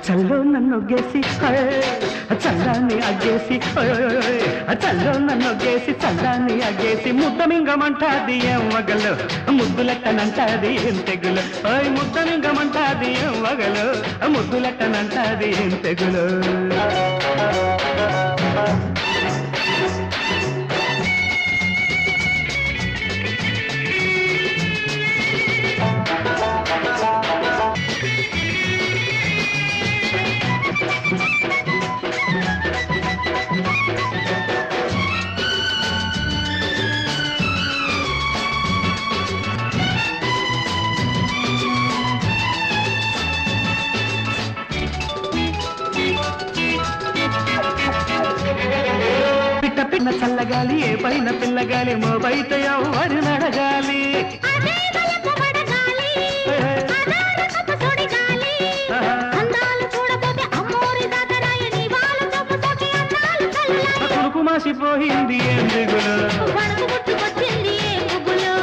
చల్లో నన్నొగ్గేసి చల్లాన్ని అగ్గేసి చల్లో నన్నొగ్గేసి చల్లాన్ని అగ్గేసి ముద్దమింగమంటాది ఏం వగలు ముద్దులెట్టనంటాది ఏం తెగులు ముద్దమింగమంటాది ఏం వగలు ముద్దులెట్టనంటాది ఏం తెగులు పిన్న చల్లగాలి ఏ పైన పిల్లగాలి మో బయట ఎవరి నడగాలి పులుకు మాసిపోయింది ఏం దిగులు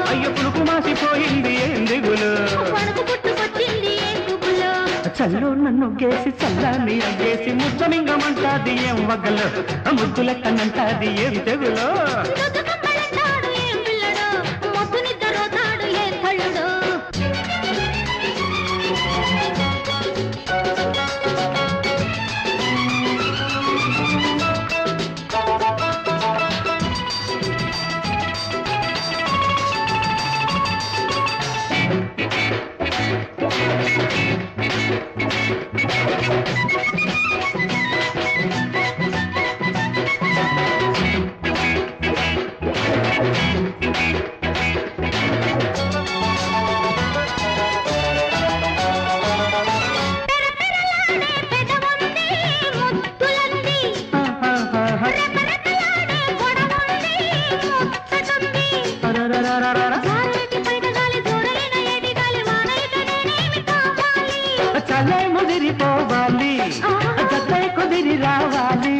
అయ్యో పులుకు మాసిపోయింది ఏం దిగులు చల్లో నన్నొగ్గేసి చల్లాన్ని అగ్గేసి ముద్దమింగమంటాది ఏం వగలు ముద్దులెట్టనంటాది ఏం తెగులో చల్లే ముదిరిపోవాలి జతే కుదిరి రావాలి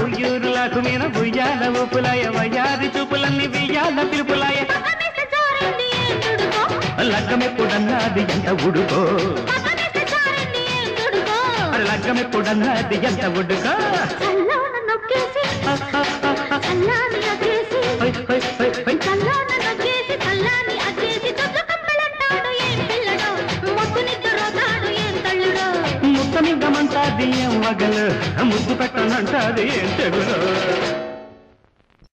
ఉయ్యూరులకు మీద బుయ్యాల ఊపులాయ వయ్యారి చూపులన్నీ బియ్యాల పిలుపులాయ లగ్గమెప్పుడన్నది ఎంత ఉడుకో లగ్గమెప్పుడన్నది ఎంత ఉడుకో ముద్దమింగమంటాది ఏం వగలు ముద్దు పెట్టనంటాది ఏం తెగులు